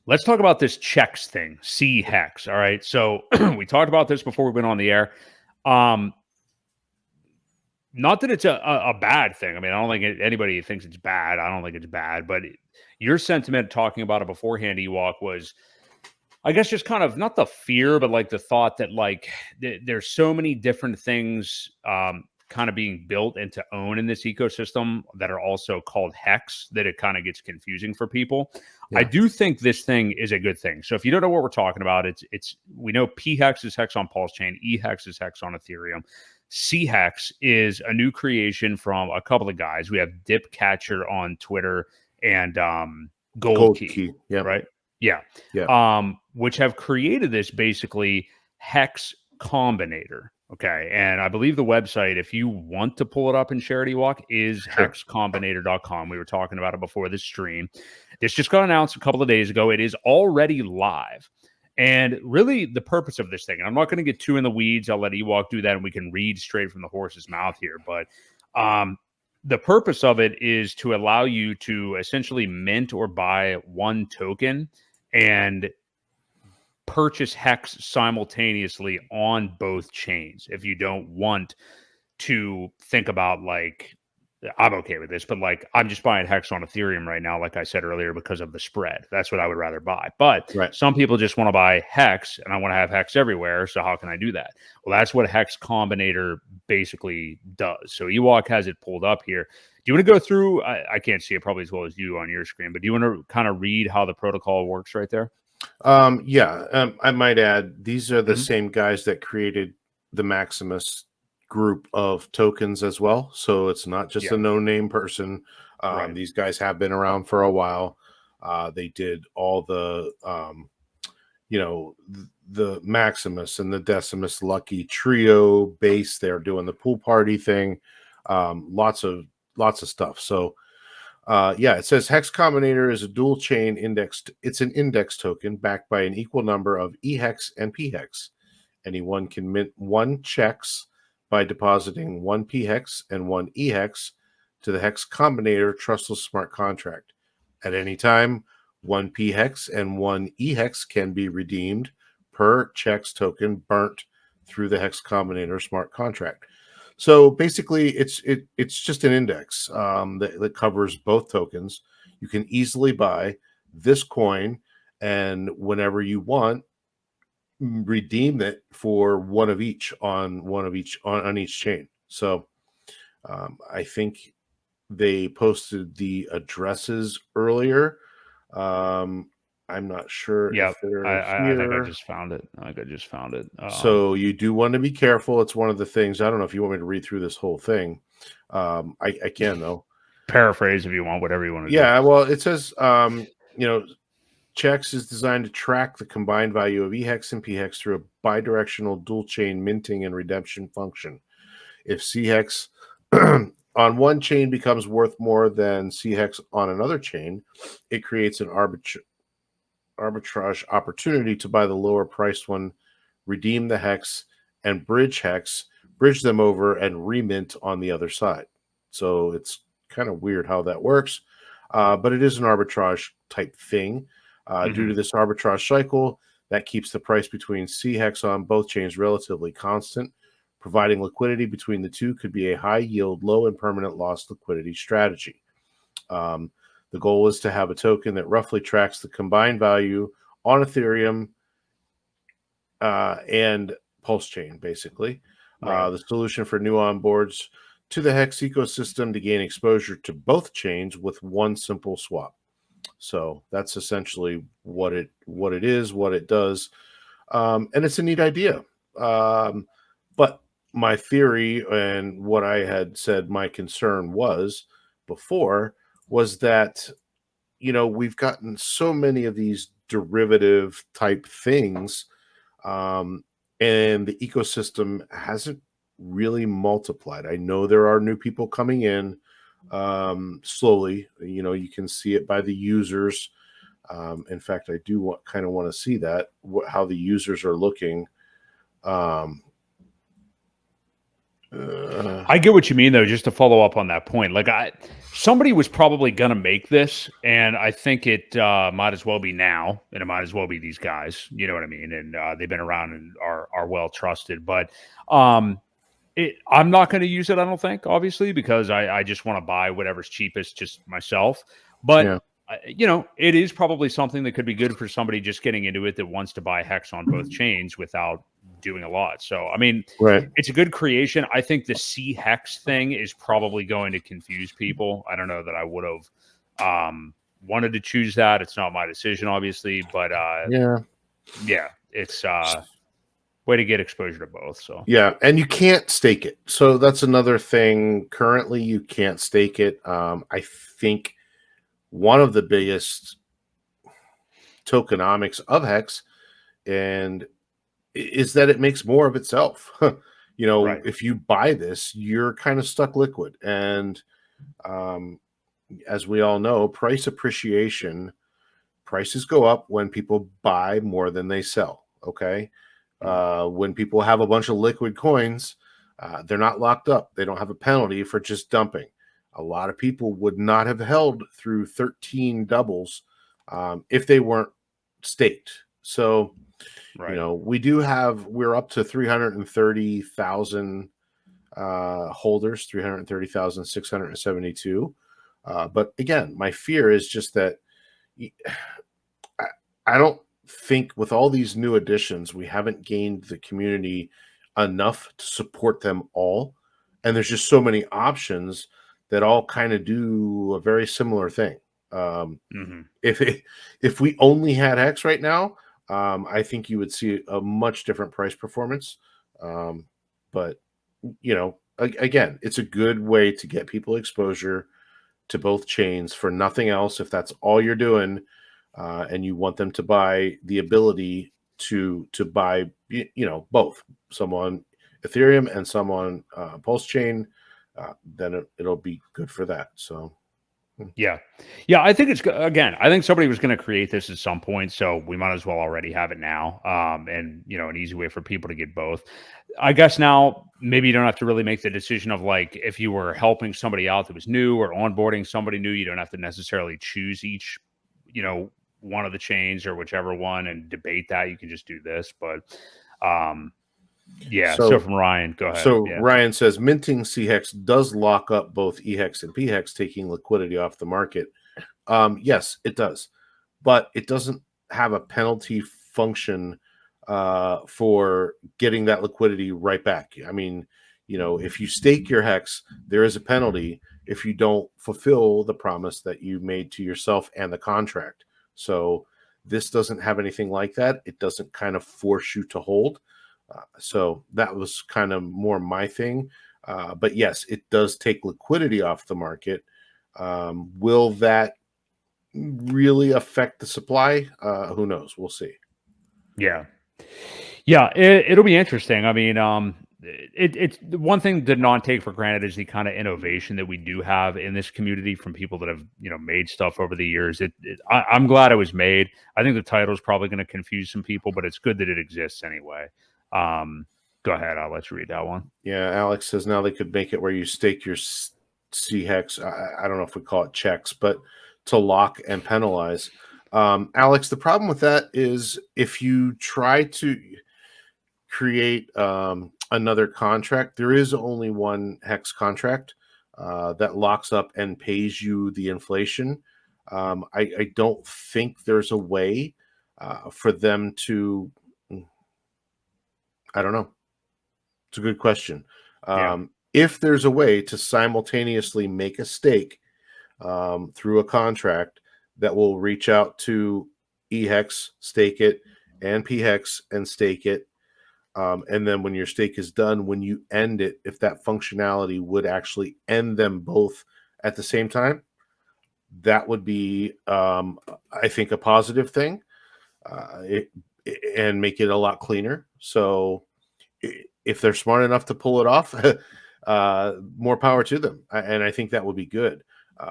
let's talk about this checks thing, cHEX. All right. So we talked about this before we went on the air. Not that it's a bad thing. I mean, I don't think anybody thinks it's bad. I don't think it's bad. But your sentiment talking about it beforehand, Ewok, was, I guess, just kind of not the fear, but like the thought that like there's so many different things kind of being built and to own in this ecosystem that are also called HEX that it kind of gets confusing for people. Yeah. I do think this thing is a good thing. So if you don't know what we're talking about, it's we know pHEX is HEX on PulseChain, eHEX is HEX on Ethereum. cHEX is a new creation from a couple of guys. We have Dipcatcher on Twitter and Gold Key. Yeah. Right. Yeah. Yeah. Which have created this basically HEX Combinator. Okay. And I believe the website, if you want to pull it up and share it, Ewok, is hexcombinator.com. We were talking about it before this stream. This just got announced a couple of days ago. It is already live. And really the purpose of this thing, and I'm not going to get too in the weeds. I'll let Ewok do that and we can read straight from the horse's mouth here. But the purpose of it is to allow you to essentially mint or buy one token and purchase HEX simultaneously on both chains. If you don't want to think about like, I'm okay with this, but like I'm just buying HEX on Ethereum right now, like I said earlier, because of the spread. That's what I would rather buy. But some people just want to buy HEX and I want to have HEX everywhere. So how can I do that? Well, that's what HEX Combinator basically does. So Ewok has it pulled up here. Do you want to go through? I can't see it probably as well as you on your screen, but do you want to kind of read how the protocol works right there? I might add, these are the same guys that created the Maximus group of tokens as well. So it's not just a no-name person. These guys have been around for a while. They did all the, the Maximus and the Decimus Lucky Trio base. They're doing the pool party thing. Lots of stuff. So it says HEX Combinator is a dual chain indexed. It's an index token backed by an equal number of eHEX and pHEX. Anyone can mint one checks by depositing one pHEX and one eHEX to the HEX Combinator trustless smart contract. At any time, one pHEX and one eHEX can be redeemed per checks token burnt through the HEX Combinator smart contract. So basically, it's just an index that covers both tokens. You can easily buy this coin, and whenever you want, redeem it for one of each on each chain. So I think they posted the addresses earlier. I'm not sure if they're I think I here. just found it. So you do want to be careful. It's one of the things. I don't know if you want me to read through this whole thing. I can, though. Paraphrase if you want, whatever you want to do. Yeah, well, it says, cHEX is designed to track the combined value of eHEX and pHEX through a bidirectional dual chain minting and redemption function. If cHEX on one chain becomes worth more than cHEX on another chain, it creates an arbitrage opportunity to buy the lower priced one, redeem the HEX, and bridge them over and remint on the other side. So it's kind of weird how that works, but it is an arbitrage type thing. Due to this arbitrage cycle, that keeps the price between cHEX on both chains relatively constant. Providing liquidity between the two could be a high yield, low and permanent loss liquidity strategy. The goal is to have a token that roughly tracks the combined value on Ethereum and PulseChain, basically. The solution for new onboards to the HEX ecosystem to gain exposure to both chains with one simple swap. So that's essentially what it is, what it does. And it's a neat idea. But my theory and what I had said my concern was before was that, we've gotten so many of these derivative type things, and the ecosystem hasn't really multiplied. I know there are new people coming in slowly. You can see it by the users. In fact, I do kind of want to see that, how the users are looking. I get what you mean, though. Just to follow up on that point, like somebody was probably going to make this, and I think it might as well be now, and it might as well be these guys. You know what I mean? And they've been around and are well trusted. But I'm not going to use it. I don't think, obviously, because I just want to buy whatever's cheapest, just myself. But Yeah. it is probably something that could be good for somebody just getting into it that wants to buy Hex on both chains without doing a lot. So, I mean, Right. it's a good creation. I think the cHEX thing is probably going to confuse people. I don't know that I would have wanted to choose that. It's not my decision, obviously, but Yeah. it's way to get exposure to both. So, Yeah, and you can't stake it. So that's another thing. Currently, you can't stake it. I think one of the biggest tokenomics of Hex and is that it makes more of itself. right. If you buy this, you're kind of stuck liquid. And as we all know, price appreciation, prices go up when people buy more than they sell. Okay. When people have a bunch of liquid coins, they're not locked up. They don't have a penalty for just dumping. A lot of people would not have held through 13 doubles if they weren't staked. So, Right. we're up to 330,000 holders, 330,672. But again, my fear is just that I don't think with all these new additions, we haven't gained the community enough to support them all. And there's just so many options that all kind of do a very similar thing. Mm-hmm. If we only had Hex right now, I think you would see a much different price performance. But again, it's a good way to get people exposure to both chains for nothing else. If that's all you're doing, and you want them to buy the ability to buy, both some on Ethereum and some on PulseChain, then it'll be good for that. So. Yeah. Yeah. I think I think somebody was going to create this at some point. So we might as well already have it now. And, an easy way for people to get both. I guess now maybe you don't have to really make the decision of like if you were helping somebody out that was new or onboarding somebody new, you don't have to necessarily choose each, one of the chains or whichever one and debate that. You can just do this. But, yeah. So from Ryan, go ahead. So Yeah. Ryan says minting cHEX does lock up both eHEX and pHEX, taking liquidity off the market. Yes, it does, but it doesn't have a penalty function for getting that liquidity right back. I mean, if you stake your Hex, there is a penalty if you don't fulfill the promise that you made to yourself and the contract. So this doesn't have anything like that. It doesn't kind of force you to hold. So that was kind of more my thing. But yes, it does take liquidity off the market. Will that really affect the supply? Who knows? We'll see. Yeah. Yeah, it'll be interesting. I mean, it's one thing to not take for granted is the kind of innovation that we do have in this community from people that have made stuff over the years. I'm glad it was made. I think the title is probably going to confuse some people, but it's good that it exists anyway. Go ahead, I'll let you read that one. Yeah, Alex says now they could make it where you stake your cHEX. I don't know if we call it checks, but to lock and penalize. Alex, the problem with that is if you try to create another contract, there is only one Hex contract that locks up and pays you the inflation. I don't think there's a way for them to. I don't know. It's a good question. If there's a way to simultaneously make a stake through a contract that will reach out to eHEX, stake it, and pHEX and stake it, and then when your stake is done, when you end it, if that functionality would actually end them both at the same time, that would be, I think, a positive thing, and make it a lot cleaner. So if they're smart enough to pull it off, more power to them. And I think that would be good.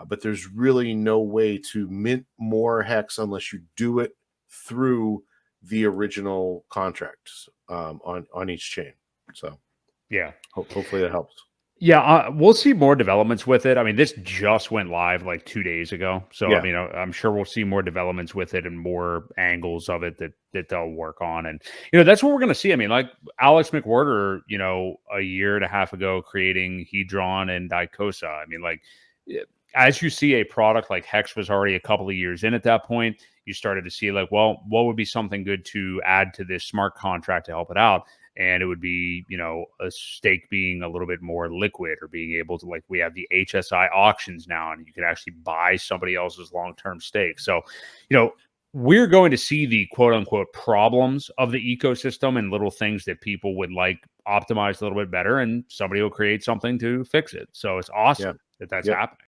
But there's really no way to mint more Hex unless you do it through the original contracts on each chain. So, Yeah. Hopefully that helps. Yeah, we'll see more developments with it. I mean, this just went live like 2 days ago. So, I Yeah. mean, I'm sure we'll see more developments with it and more angles of it that they'll work on. And, that's what we're going to see. I mean, like Alex McWhorter, a year and a half ago creating Hedron and Icosa. I mean, like, as you see a product like Hex was already a couple of years in at that point, you started to see like, well, what would be something good to add to this smart contract to help it out? And it would be, a stake being a little bit more liquid, or being able to, like, we have the HSI auctions now, and you can actually buy somebody else's long-term stake. So, we're going to see the quote unquote problems of the ecosystem and little things that people would like optimized a little bit better, and somebody will create something to fix it. So it's awesome that that's Yep. happening.